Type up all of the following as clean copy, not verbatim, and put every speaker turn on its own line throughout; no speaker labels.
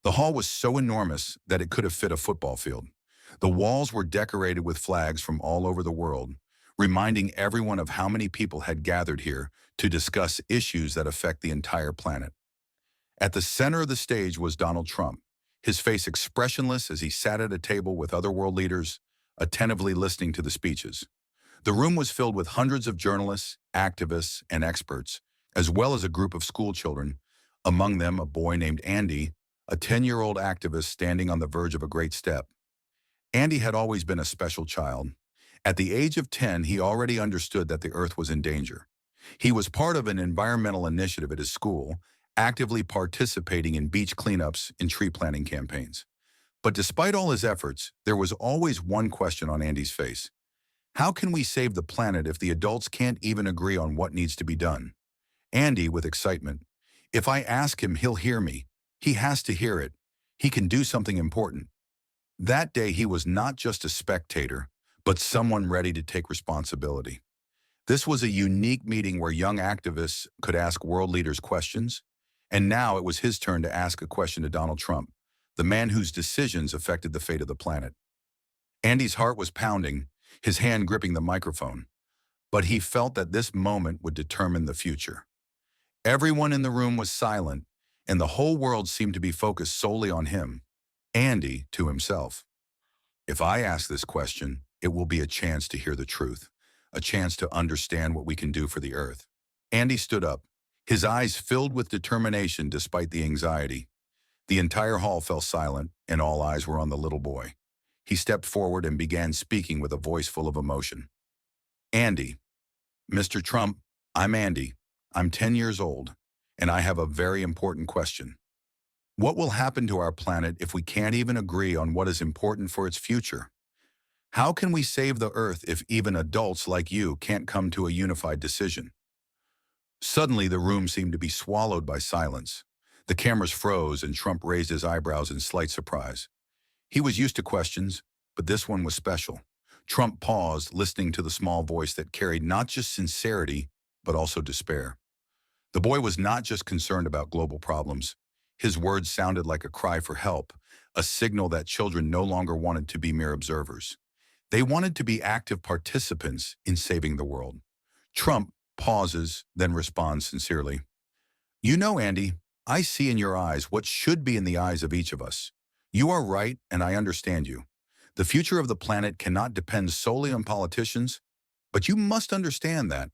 The hall was so enormous that it could have fit a football field. The walls were decorated with flags from all over the world, reminding everyone of how many people had gathered here to discuss issues that affect the entire planet. At the center of the stage was Donald Trump, his face expressionless as he sat at a table with other world leaders, attentively listening to the speeches. The room was filled with hundreds of journalists, activists, and experts, as well as a group of school children, among them a boy named Andy, a 10-year-old activist standing on the verge of a great step. Andy had always been a special child. At the age of 10, he already understood that the Earth was in danger. He was part of an environmental initiative at his school, actively participating in beach cleanups and tree planting campaigns. But despite all his efforts, there was always one question on Andy's face. How can we save the planet if the adults can't even agree on what needs to be done? Andy, with excitement. If I ask him, he'll hear me. He has to hear it. He can do something important. That day, he was not just a spectator, but someone ready to take responsibility. This was a unique meeting where young activists could ask world leaders questions, and now it was his turn to ask a question to Donald Trump, the man whose decisions affected the fate of the planet. Andy's heart was pounding, his hand gripping the microphone, but he felt that this moment would determine the future. Everyone in the room was silent, and the whole world seemed to be focused solely on him, Andy, to himself. If I ask this question, it will be a chance to hear the truth, a chance to understand what we can do for the Earth. Andy stood up, his eyes filled with determination despite the anxiety. The entire hall fell silent, and all eyes were on the little boy. He stepped forward and began speaking with a voice full of emotion. Andy, Mr. Trump, I'm Andy. I'm 10 years old, and I have a very important question. What will happen to our planet if we can't even agree on what is important for its future? How can we save the Earth if even adults like you can't come to a unified decision? Suddenly, the room seemed to be swallowed by silence. The cameras froze, and Trump raised his eyebrows in slight surprise. He was used to questions, but this one was special. Trump paused, listening to the small voice that carried not just sincerity, but also despair. The boy was not just concerned about global problems. His words sounded like a cry for help, a signal that children no longer wanted to be mere observers. They wanted to be active participants in saving the world. Trump pauses, then responds sincerely. You know, Andy, I see in your eyes what should be in the eyes of each of us. You are right, and I understand you. The future of the planet cannot depend solely on politicians, but you must understand that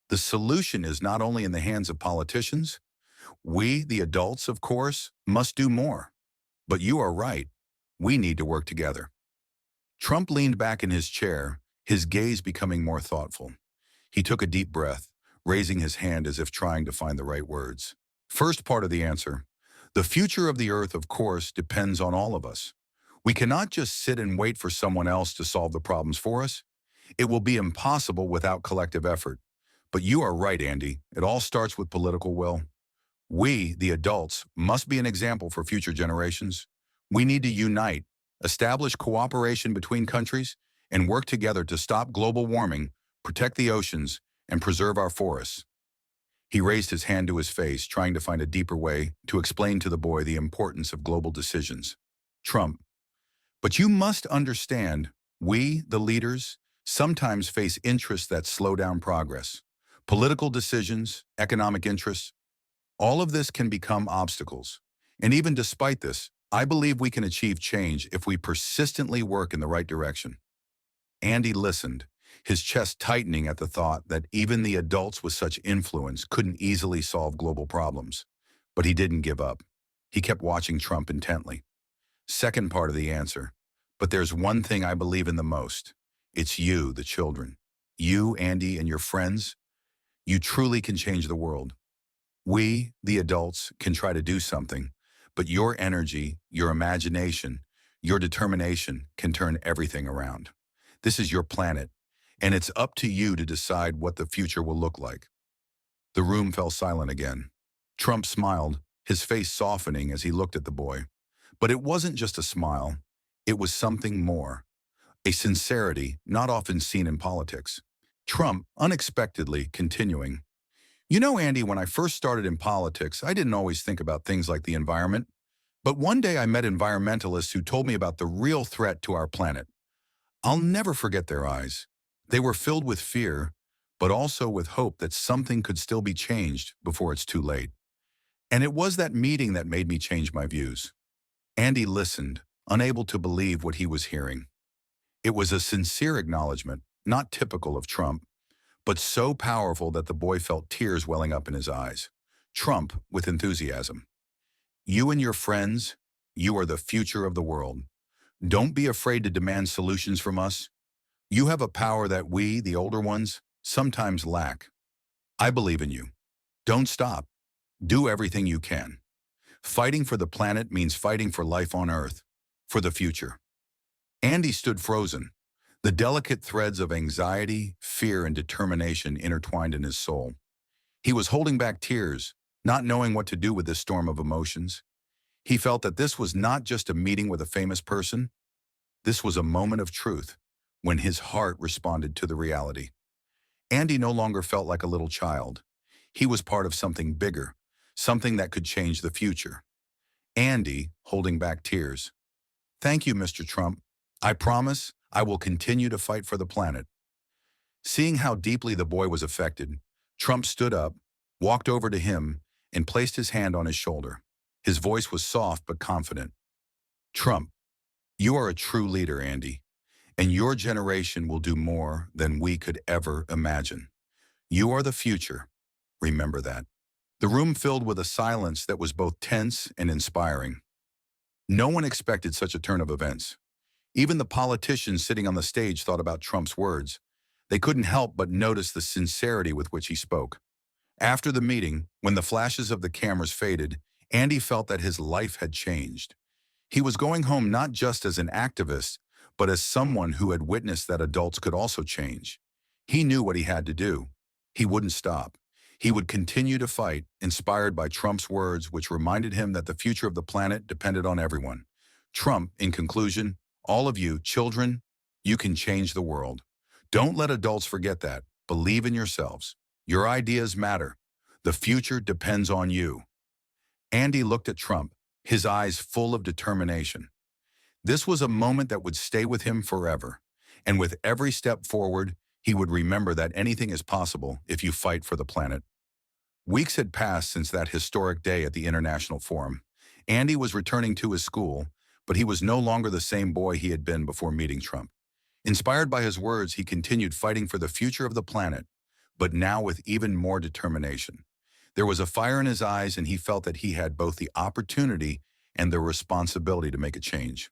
the solution is not only in the hands of politicians. We, the adults, of course, must do more. But you are right. We need to work together. Trump leaned back in his chair, his gaze becoming more thoughtful. He took a deep breath, raising his hand as if trying to find the right words. First part of the answer. The future of the Earth, of course, depends on all of us. We cannot just sit and wait for someone else to solve the problems for us. It will be impossible without collective effort. But you are right, Andy. It all starts with political will. We, the adults, must be an example for future generations. We need to unite, establish cooperation between countries, and work together to stop global warming, protect the oceans, and preserve our forests. He raised his hand to his face, trying to find a deeper way to explain to the boy the importance of global decisions. Trump. But you must understand, we, the leaders, sometimes face interests that slow down progress. Political decisions, economic interests, all of this can become obstacles. And even despite this, I believe we can achieve change if we persistently work in the right direction. Andy listened, his chest tightening at the thought that even the adults with such influence couldn't easily solve global problems. But he didn't give up. He kept watching Trump intently. Second part of the answer. But there's one thing I believe in the most. It's you, the children. You, Andy, and your friends. You truly can change the world. We, the adults, can try to do something, but your energy, your imagination, your determination can turn everything around. This is your planet, and it's up to you to decide what the future will look like. The room fell silent again. Trump smiled, his face softening as he looked at the boy. But it wasn't just a smile. It was something more. A sincerity not often seen in politics. Trump, unexpectedly, continuing. You know, Andy, when I first started in politics, I didn't always think about things like the environment. But one day I met environmentalists who told me about the real threat to our planet. I'll never forget their eyes. They were filled with fear, but also with hope that something could still be changed before it's too late. And it was that meeting that made me change my views. Andy listened, unable to believe what he was hearing. It was a sincere acknowledgement, not typical of Trump, but so powerful that the boy felt tears welling up in his eyes. Trump, with enthusiasm. You and your friends, you are the future of the world. Don't be afraid to demand solutions from us. You have a power that we, the older ones, sometimes lack. I believe in you. Don't stop. Do everything you can. Fighting for the planet means fighting for life on Earth, for the future. Andy stood frozen, the delicate threads of anxiety, fear, and determination intertwined in his soul. He was holding back tears, not knowing what to do with this storm of emotions. He felt that this was not just a meeting with a famous person. This was a moment of truth, when his heart responded to the reality. Andy no longer felt like a little child. He was part of something bigger, something that could change the future. Andy, holding back tears. Thank you, Mr. Trump. I promise I will continue to fight for the planet. Seeing how deeply the boy was affected, Trump stood up, walked over to him, and placed his hand on his shoulder. His voice was soft but confident. Trump, you are a true leader, Andy, and your generation will do more than we could ever imagine. You are the future. Remember that. The room filled with a silence that was both tense and inspiring. No one expected such a turn of events. Even the politicians sitting on the stage thought about Trump's words. They couldn't help but notice the sincerity with which he spoke. After the meeting, when the flashes of the cameras faded, Andy felt that his life had changed. He was going home not just as an activist, but as someone who had witnessed that adults could also change. He knew what he had to do. He wouldn't stop. He would continue to fight, inspired by Trump's words, which reminded him that the future of the planet depended on everyone. Trump, in conclusion, all of you, children, you can change the world. Don't let adults forget that. Believe in yourselves. Your ideas matter. The future depends on you. Andy looked at Trump, his eyes full of determination. This was a moment that would stay with him forever. And with every step forward, he would remember that anything is possible if you fight for the planet. Weeks had passed since that historic day at the International Forum. Andy was returning to his school, but he was no longer the same boy he had been before meeting Trump. Inspired by his words, he continued fighting for the future of the planet, but now with even more determination. There was a fire in his eyes, and he felt that he had both the opportunity and the responsibility to make a change.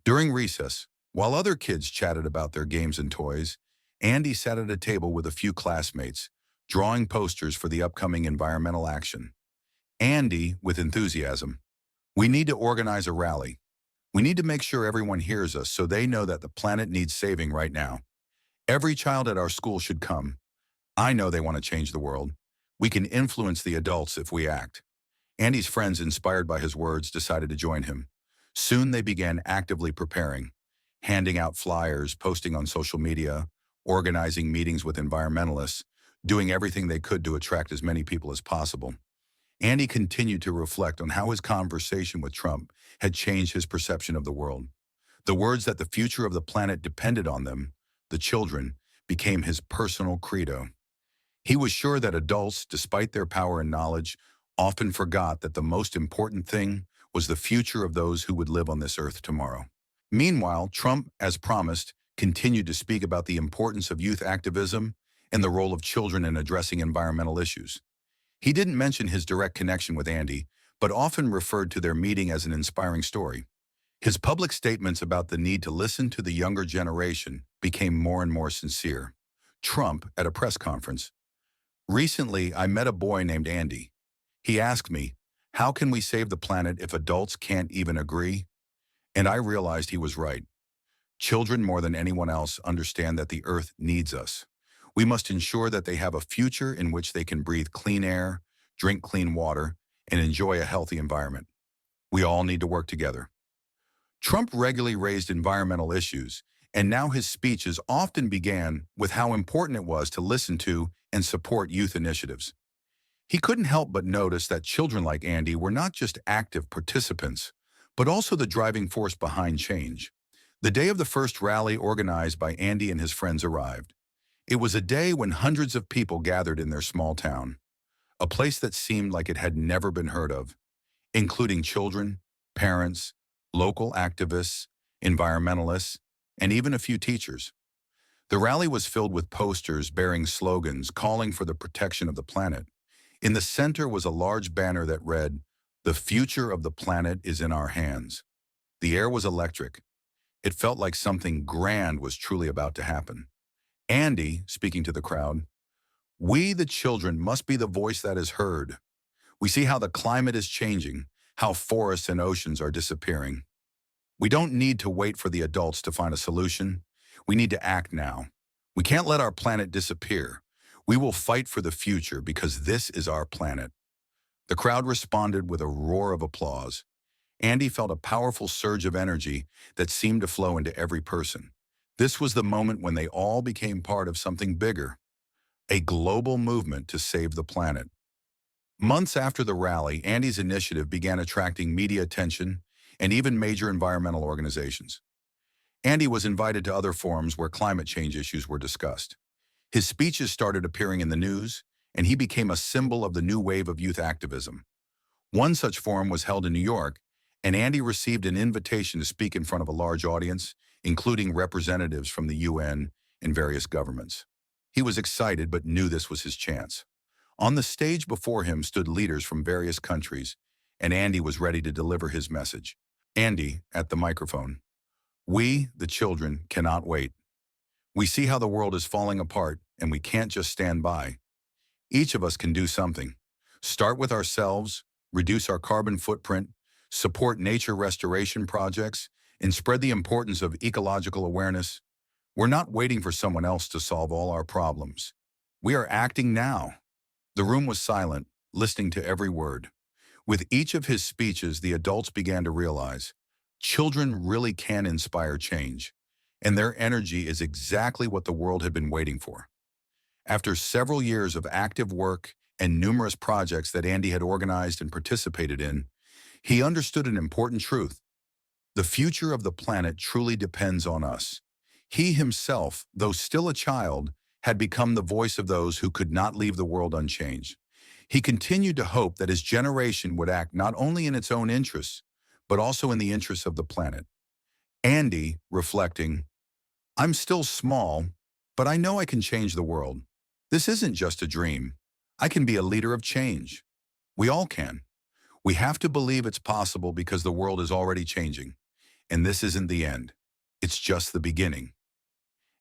During recess, while other kids chatted about their games and toys, Andy sat at a table with a few classmates, drawing posters for the upcoming environmental action. Andy, with enthusiasm, we need to organize a rally. We need to make sure everyone hears us so they know that the planet needs saving right now. Every child at our school should come. I know they want to change the world. We can influence the adults if we act. Andy's friends, inspired by his words, decided to join him. Soon they began actively preparing, handing out flyers, posting on social media, organizing meetings with environmentalists, doing everything they could to attract as many people as possible. Andy continued to reflect on how his conversation with Trump had changed his perception of the world. The words that the future of the planet depended on them, the children, became his personal credo. He was sure that adults, despite their power and knowledge, often forgot that the most important thing was the future of those who would live on this earth tomorrow. Meanwhile, Trump, as promised, continued to speak about the importance of youth activism and the role of children in addressing environmental issues. He didn't mention his direct connection with Andy, but often referred to their meeting as an inspiring story. His public statements about the need to listen to the younger generation became more and more sincere. Trump, at a press conference, recently I met a boy named Andy. He asked me, how can we save the planet if adults can't even agree? And I realized he was right. Children, more than anyone else, understand that the earth needs us. We must ensure that they have a future in which they can breathe clean air, drink clean water, and enjoy a healthy environment. We all need to work together. Trump regularly raised environmental issues, and now his speeches often began with how important it was to listen to and support youth initiatives. He couldn't help but notice that children like Andy were not just active participants, but also the driving force behind change. The day of the first rally organized by Andy and his friends arrived. It was a day when hundreds of people gathered in their small town, a place that seemed like it had never been heard of, including children, parents, local activists, environmentalists, and even a few teachers. The rally was filled with posters bearing slogans calling for the protection of the planet. In the center was a large banner that read, "The future of the planet is in our hands." The air was electric. It felt like something grand was truly about to happen. Andy, speaking to the crowd, "We, the children, must be the voice that is heard. We see how the climate is changing, how forests and oceans are disappearing. We don't need to wait for the adults to find a solution. We need to act now. We can't let our planet disappear. We will fight for the future because this is our planet." The crowd responded with a roar of applause. Andy felt a powerful surge of energy that seemed to flow into every person. This was the moment when they all became part of something bigger, a global movement to save the planet. Months after the rally, Andy's initiative began attracting media attention and even major environmental organizations. Andy was invited to other forums where climate change issues were discussed. His speeches started appearing in the news, and he became a symbol of the new wave of youth activism. One such forum was held in New York, and Andy received an invitation to speak in front of a large audience, including representatives from the UN and various governments. He was excited but knew this was his chance. On the stage before him stood leaders from various countries, and Andy was ready to deliver his message. Andy, at the microphone. "We, the children, cannot wait. We see how the world is falling apart, and we can't just stand by. Each of us can do something. Start with ourselves, reduce our carbon footprint, support nature restoration projects, and spread the importance of ecological awareness. We're not waiting for someone else to solve all our problems. We are acting now." The room was silent, listening to every word. With each of his speeches, the adults began to realize children really can inspire change, and their energy is exactly what the world had been waiting for. After several years of active work and numerous projects that Andy had organized and participated in, he understood an important truth. The future of the planet truly depends on us. He himself, though still a child, had become the voice of those who could not leave the world unchanged. He continued to hope that his generation would act not only in its own interests, but also in the interests of the planet. Andy, reflecting, "I'm still small, but I know I can change the world. This isn't just a dream. I can be a leader of change. We all can. We have to believe it's possible because the world is already changing. And this isn't the end. It's just the beginning."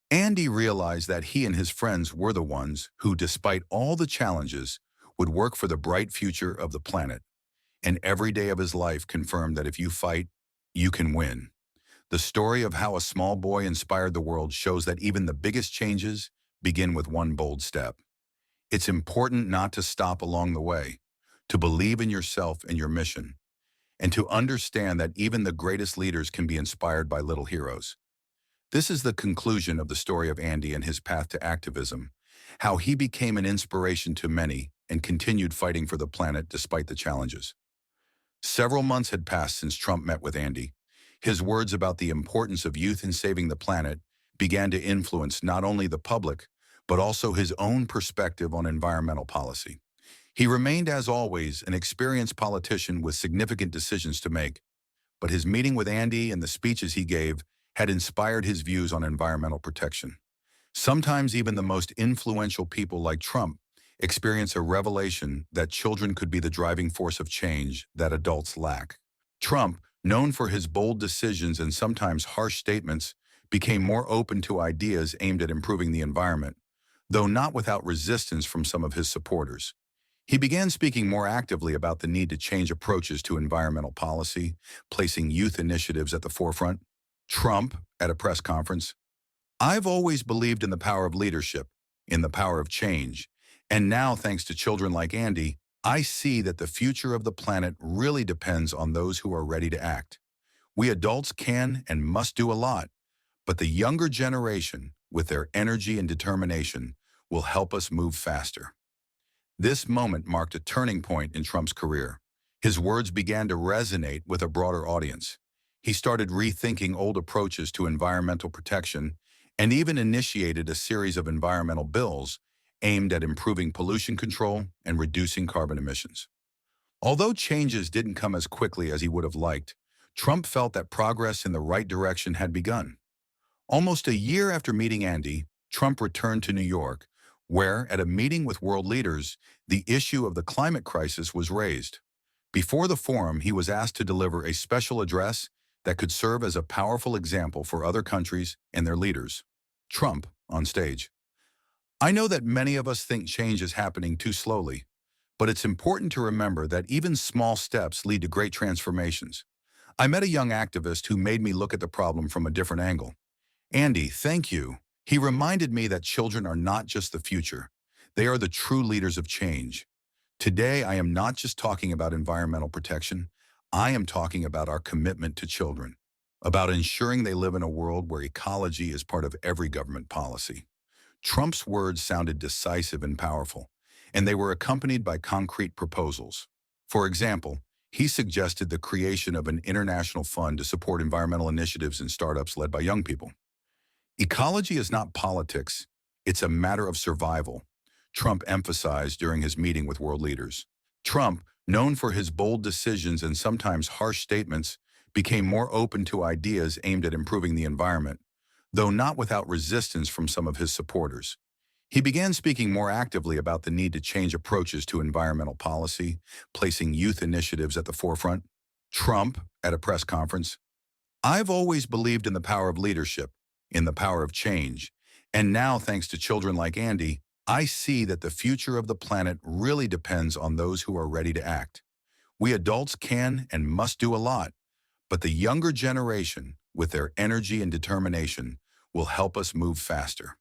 Andy realized that he and his friends were the ones who, despite all the challenges, would work for the bright future of the planet. And every day of his life confirmed that if you fight, you can win. The story of how a small boy inspired the world shows that even the biggest changes begin with one bold step. It's important not to stop along the way, to believe in yourself and your mission, and to understand that even the greatest leaders can be inspired by little heroes. This is the conclusion of the story of Andy and his path to activism, how he became an inspiration to many and continued fighting for the planet despite the challenges. Several months had passed since Trump met with Andy. His words about the importance of youth in saving the planet began to influence not only the public, but also his own perspective on environmental policy. He remained, as always, an experienced politician with significant decisions to make, but his meeting with Andy and the speeches he gave had inspired his views on environmental protection. Sometimes even the most influential people like Trump experience a revelation that children could be the driving force of change that adults lack. Trump, known for his bold decisions and sometimes harsh statements, became more open to ideas aimed at improving the environment, though not without resistance from some of his supporters. He began speaking more actively about the need to change approaches to environmental policy, placing youth initiatives at the forefront. Trump, at a press conference, "I've always believed in the power of leadership, in the power of change, and now, thanks to children like Andy, I see that the future of the planet really depends on those who are ready to act. We adults can and must do a lot, but the younger generation, with their energy and determination, will help us move faster." This moment marked a turning point in Trump's career. His words began to resonate with a broader audience. He started rethinking old approaches to environmental protection and even initiated a series of environmental bills aimed at improving pollution control and reducing carbon emissions. Although changes didn't come as quickly as he would have liked, Trump felt that progress in the right direction had begun. Almost a year after meeting Andy, Trump returned to New York, where, at a meeting with world leaders, the issue of the climate crisis was raised. Before the forum, he was asked to deliver a special address that could serve as a powerful example for other countries and their leaders. Trump, on stage. I know that many of us think change is happening too slowly, but it's important to remember that even small steps lead to great transformations. I met a young activist who made me look at the problem from a different angle. Andy, thank you. He reminded me that children are not just the future. They are the true leaders of change. Today, I am not just talking about environmental protection. I am talking about our commitment to children, about ensuring they live in a world where ecology is part of every government policy. Trump's words sounded decisive and powerful, and they were accompanied by concrete proposals. For example, he suggested the creation of an international fund to support environmental initiatives and startups led by young people. Ecology is not politics, it's a matter of survival, Trump emphasized during his meeting with world leaders. Trump, known for his bold decisions and sometimes harsh statements, became more open to ideas aimed at improving the environment, though not without resistance from some of his supporters. He began speaking more actively about the need to change approaches to environmental policy, placing youth initiatives at the forefront. Trump, at a press conference, I've always believed in the power of leadership, in the power of change, and now, thanks to children like Andy, I see that the future of the planet really depends on those who are ready to act. We adults can and must do a lot, but the younger generation, with their energy and determination, will help us move faster.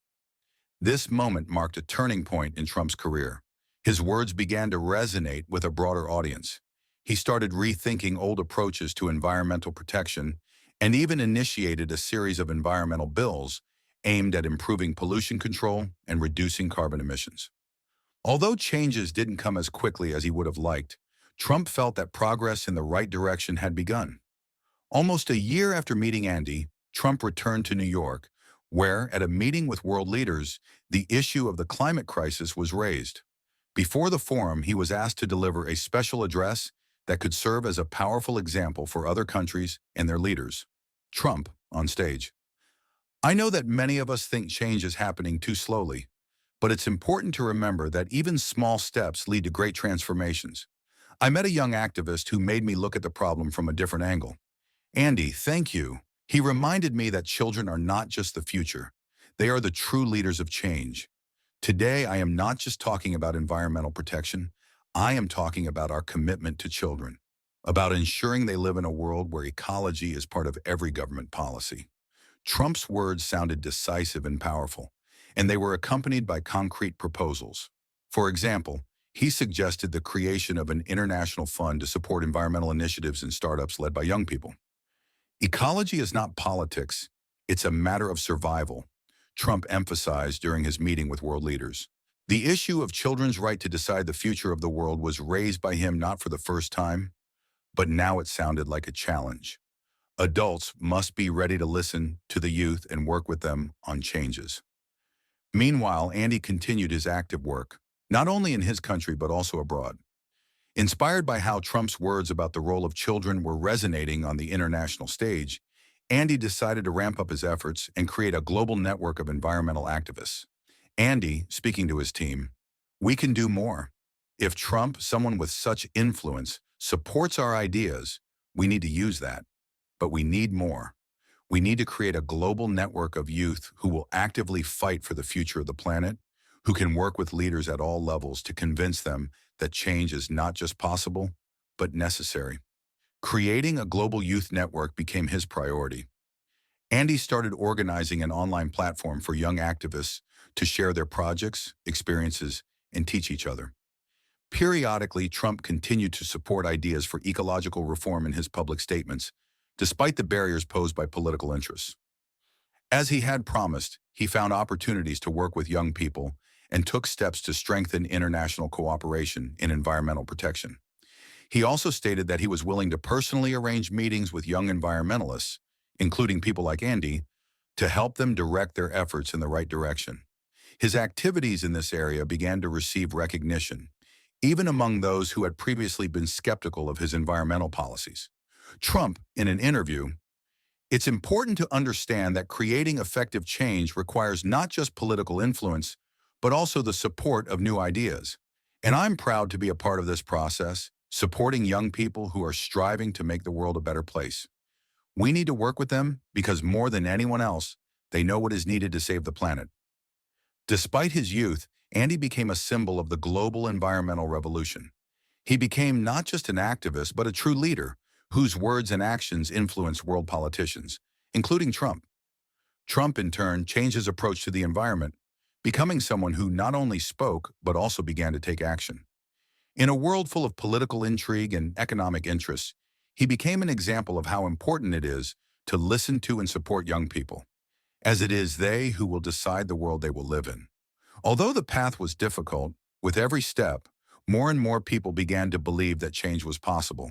This moment marked a turning point in Trump's career. His words began to resonate with a broader audience. He started rethinking old approaches to environmental protection and even initiated a series of environmental bills aimed at improving pollution control and reducing carbon emissions. Although changes didn't come as quickly as he would have liked, Trump felt that progress in the right direction had begun. Almost a year after meeting Andy, Trump returned to New York, where, at a meeting with world leaders, the issue of the climate crisis was raised. Before the forum, he was asked to deliver a special address that could serve as a powerful example for other countries and their leaders. Trump, on stage. I know that many of us think change is happening too slowly, but it's important to remember that even small steps lead to great transformations. I met a young activist who made me look at the problem from a different angle. Andy, thank you. He reminded me that children are not just the future. They are the true leaders of change. Today, I am not just talking about environmental protection. I am talking about our commitment to children, about ensuring they live in a world where ecology is part of every government policy. Trump's words sounded decisive and powerful, and they were accompanied by concrete proposals. For example, he suggested the creation of an international fund to support environmental initiatives and startups led by young people. Ecology is not politics, it's a matter of survival, Trump emphasized during his meeting with world leaders. The issue of children's right to decide the future of the world was raised by him not for the first time, but now it sounded like a challenge. Adults must be ready to listen to the youth and work with them on changes. Meanwhile, Andy continued his active work, not only in his country but also abroad. Inspired by how Trump's words about the role of children were resonating on the international stage, Andy decided to ramp up his efforts and create a global network of environmental activists. Andy, speaking to his team, we can do more. If Trump, someone with such influence, supports our ideas, we need to use that. But we need more. We need to create a global network of youth who will actively fight for the future of the planet, who can work with leaders at all levels to convince them that change is not just possible, but necessary. Creating a global youth network became his priority. Andy started organizing an online platform for young activists to share their projects, experiences, and teach each other. Periodically, Trump continued to support ideas for ecological reform in his public statements, despite the barriers posed by political interests. As he had promised, he found opportunities to work with young people and took steps to strengthen international cooperation in environmental protection. He also stated that he was willing to personally arrange meetings with young environmentalists, including people like Andy, to help them direct their efforts in the right direction. His activities in this area began to receive recognition, even among those who had previously been skeptical of his environmental policies. Trump, in an interview, it's important to understand that creating effective change requires not just political influence, but also the support of new ideas. And I'm proud to be a part of this process, supporting young people who are striving to make the world a better place. We need to work with them because more than anyone else, they know what is needed to save the planet. Despite his youth, Andy became a symbol of the global environmental revolution. He became not just an activist, but a true leader whose words and actions influence world politicians, including Trump. Trump, in turn, changed his approach to the environment, becoming someone who not only spoke, but also began to take action. In a world full of political intrigue and economic interests, he became an example of how important it is to listen to and support young people, as it is they who will decide the world they will live in. Although the path was difficult, with every step, more and more people began to believe that change was possible.